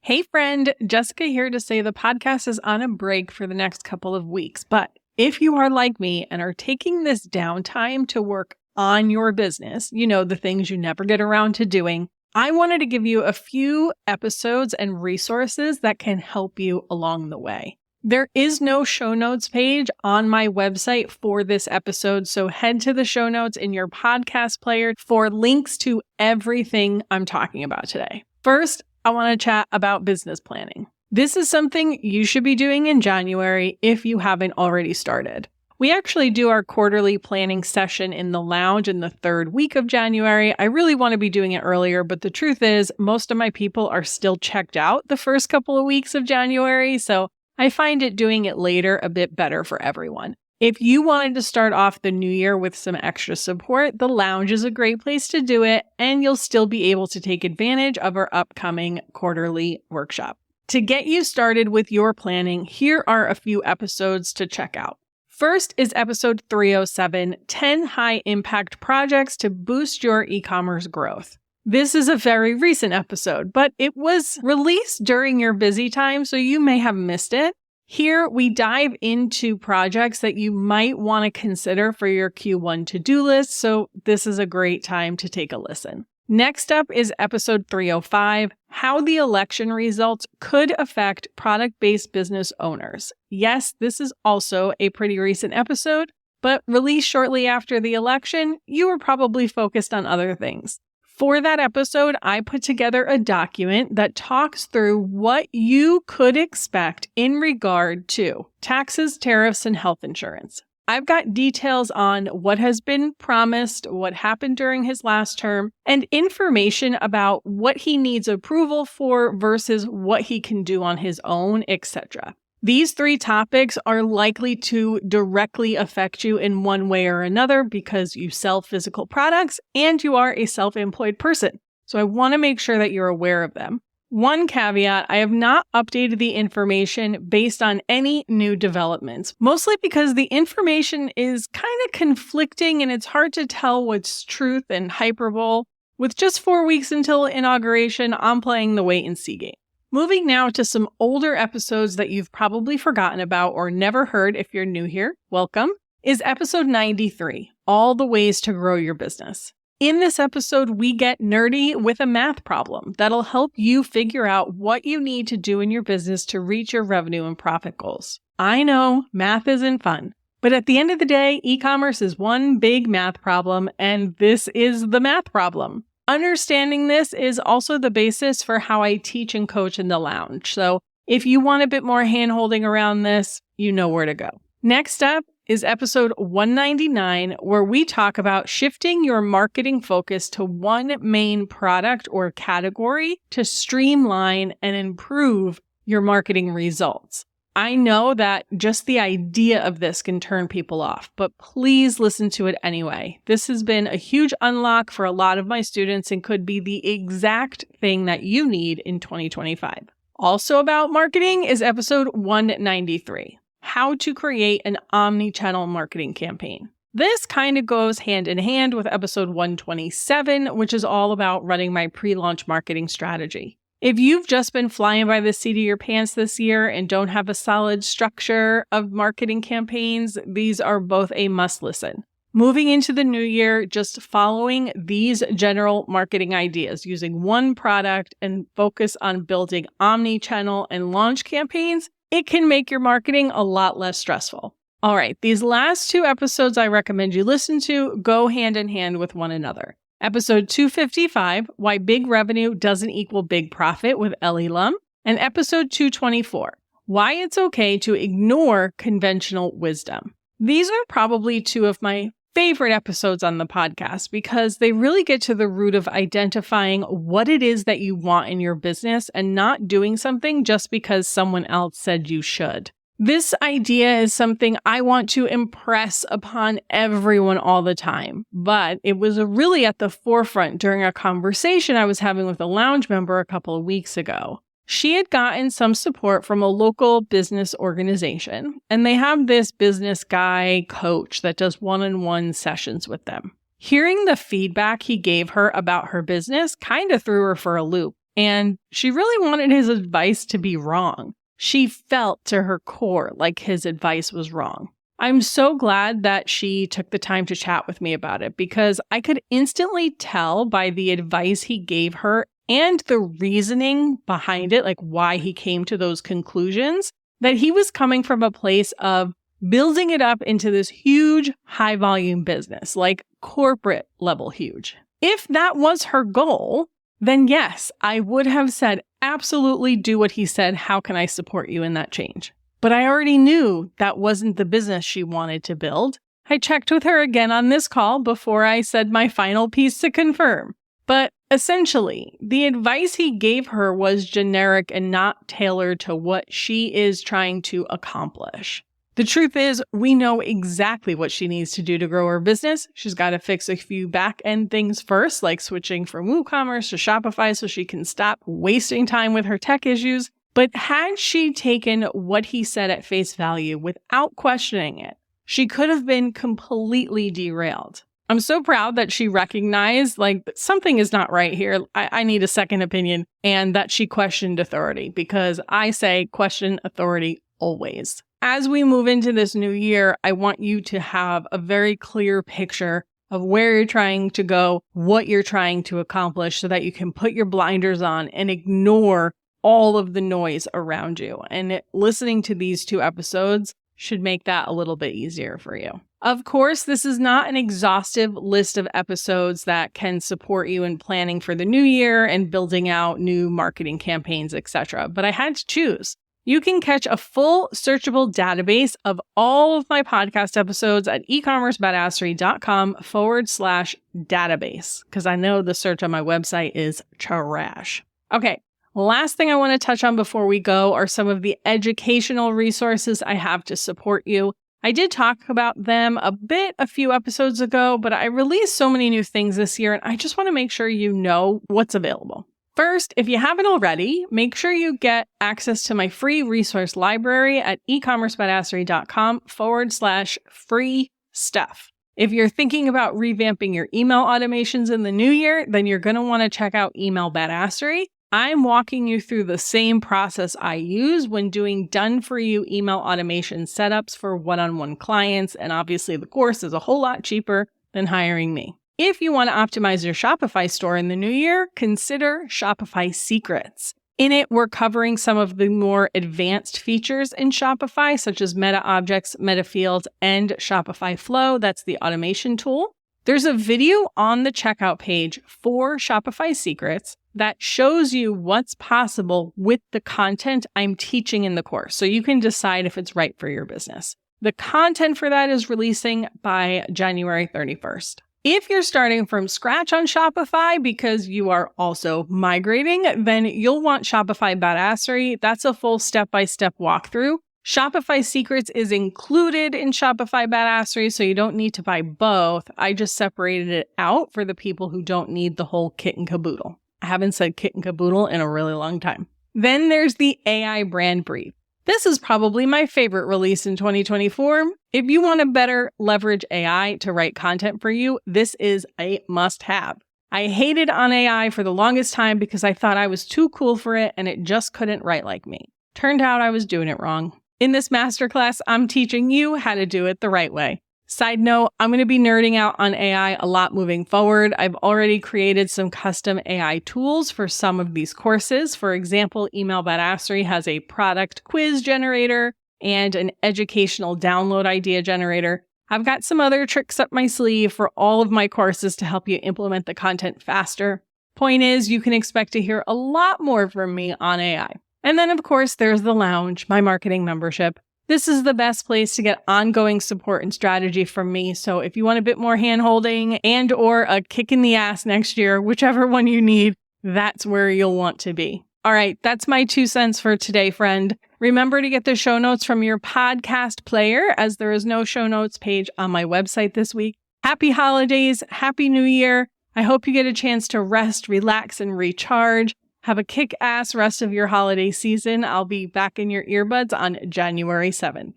Hey friend, Jessica here to say the podcast is on a break for the next couple of weeks. But if you are like me and are taking this downtime to work on your business, the things you never get around to doing, I wanted to give you a few episodes and resources that can help you along the way. There is no show notes page on my website for this episode, so head to the show notes in your podcast player for links to everything I'm talking about today. First, I want to chat about business planning. This is something you should be doing in January if you haven't already started. We actually do our quarterly planning session in the lounge in the third week of January. I really want to be doing it earlier, but the truth is most of my people are still checked out the first couple of weeks of January, so I find doing it later a bit better for everyone. If you wanted to start off the new year with some extra support, the lounge is a great place to do it, and you'll still be able to take advantage of our upcoming quarterly workshop. To get you started with your planning, here are a few episodes to check out. First is episode 307, 10 high-impact projects to boost your e-commerce growth. This is a very recent episode, but it was released during your busy time, so you may have missed it. Here, we dive into projects that you might want to consider for your Q1 to-do list, so this is a great time to take a listen. Next up is episode 305, how the election results could affect product-based business owners. Yes, this is also a pretty recent episode, but released shortly after the election, you were probably focused on other things. For that episode, I put together a document that talks through what you could expect in regard to taxes, tariffs, and health insurance. I've got details on what has been promised, what happened during his last term, and information about what he needs approval for versus what he can do on his own, etc. These three topics are likely to directly affect you in one way or another because you sell physical products and you are a self-employed person. So I want to make sure that you're aware of them. One caveat, I have not updated the information based on any new developments, mostly because the information is kind of conflicting and it's hard to tell what's truth and hyperbole. With just 4 weeks until inauguration, I'm playing the wait and see game. Moving now to some older episodes that you've probably forgotten about or never heard if you're new here, welcome, is episode 93, All the Ways to Grow Your Business. In this episode, we get nerdy with a math problem that'll help you figure out what you need to do in your business to reach your revenue and profit goals. I know, math isn't fun, but at the end of the day, e-commerce is one big math problem, and this is the math problem. Understanding this is also the basis for how I teach and coach in the lounge. So if you want a bit more hand-holding around this, you know where to go. Next up is episode 199, where we talk about shifting your marketing focus to one main product or category to streamline and improve your marketing results. I know that just the idea of this can turn people off, but please listen to it anyway. This has been a huge unlock for a lot of my students and could be the exact thing that you need in 2025. Also about marketing is episode 193, how to create an omnichannel marketing campaign. This kind of goes hand in hand with episode 127, which is all about running my pre-launch marketing strategy. If you've just been flying by the seat of your pants this year and don't have a solid structure of marketing campaigns, these are both a must listen. Moving into the new year, just following these general marketing ideas, using one product and focus on building omni-channel and launch campaigns, it can make your marketing a lot less stressful. All right, these last two episodes I recommend you listen to go hand in hand with one another. Episode 255, Why Big Revenue Doesn't Equal Big Profit with Ellie, and episode 224, Why It's Okay to Ignore Conventional Wisdom. These are probably two of my favorite episodes on the podcast because they really get to the root of identifying what it is that you want in your business and not doing something just because someone else said you should. This idea is something I want to impress upon everyone all the time, but it was really at the forefront during a conversation I was having with a lounge member a couple of weeks ago. She had gotten some support from a local business organization, and they have this business guy coach that does one-on-one sessions with them. Hearing the feedback he gave her about her business kind of threw her for a loop. And she really wanted his advice to be wrong. She felt to her core like his advice was wrong. I'm so glad that she took the time to chat with me about it because I could instantly tell by the advice he gave her and the reasoning behind it, like why he came to those conclusions, that he was coming from a place of building it up into this huge high volume business, like corporate level huge. If that was her goal, then yes, I would have said, absolutely do what he said. How can I support you in that change? But I already knew that wasn't the business she wanted to build. I checked with her again on this call before I said my final piece to confirm. But essentially, the advice he gave her was generic and not tailored to what she is trying to accomplish. The truth is, we know exactly what she needs to do to grow her business. She's got to fix a few back-end things first, like switching from WooCommerce to Shopify so she can stop wasting time with her tech issues. But had she taken what he said at face value without questioning it, she could have been completely derailed. I'm so proud that she recognized, something is not right here. I need a second opinion, and that she questioned authority, because I say question authority always. As we move into this new year, I want you to have a very clear picture of where you're trying to go, what you're trying to accomplish, so that you can put your blinders on and ignore all of the noise around you. And listening to these 2 episodes should make that a little bit easier for you. Of course, this is not an exhaustive list of episodes that can support you in planning for the new year and building out new marketing campaigns, etc. But I had to choose. You can catch a full searchable database of all of my podcast episodes at ecommercebadassery.com/database, because I know the search on my website is trash. Okay, last thing I want to touch on before we go are some of the educational resources I have to support you. I did talk about them a bit a few episodes ago, but I released so many new things this year, and I just want to make sure you know what's available. First, if you haven't already, make sure you get access to my free resource library at ecommercebadassery.com/free stuff. If you're thinking about revamping your email automations in the new year, then you're going to want to check out Email Badassery. I'm walking you through the same process I use when doing done-for-you email automation setups for one-on-one clients, and obviously the course is a whole lot cheaper than hiring me. If you want to optimize your Shopify store in the new year, consider Shopify Secrets. In it, we're covering some of the more advanced features in Shopify, such as meta objects, meta fields, and Shopify Flow. That's the automation tool. There's a video on the checkout page for Shopify Secrets that shows you what's possible with the content I'm teaching in the course, so you can decide if it's right for your business. The content for that is releasing by January 31st. If you're starting from scratch on Shopify because you are also migrating, then you'll want Shopify Badassery. That's a full step-by-step walkthrough. Shopify Secrets is included in Shopify Badassery, so you don't need to buy both. I just separated it out for the people who don't need the whole kit and caboodle. I haven't said kit and caboodle in a really long time. Then there's the AI brand brief. This is probably my favorite release in 2024. If you want to better leverage AI to write content for you, this is a must-have. I hated on AI for the longest time because I thought I was too cool for it and it just couldn't write like me. Turned out I was doing it wrong. In this masterclass, I'm teaching you how to do it the right way. Side note, I'm going to be nerding out on AI a lot moving forward. I've already created some custom AI tools for some of these courses. For example, Email Badassery has a product quiz generator and an educational download idea generator. I've got some other tricks up my sleeve for all of my courses to help you implement the content faster. Point is, you can expect to hear a lot more from me on AI. And then, of course, there's the Lounge, my marketing membership. This is the best place to get ongoing support and strategy from me. So if you want a bit more hand-holding and or a kick in the ass next year, whichever one you need, that's where you'll want to be. All right, that's my 2 cents for today, friend. Remember to get the show notes from your podcast player, as there is no show notes page on my website this week. Happy holidays, happy new year. I hope you get a chance to rest, relax, and recharge. Have a kick-ass rest of your holiday season. I'll be back in your earbuds on January 7th.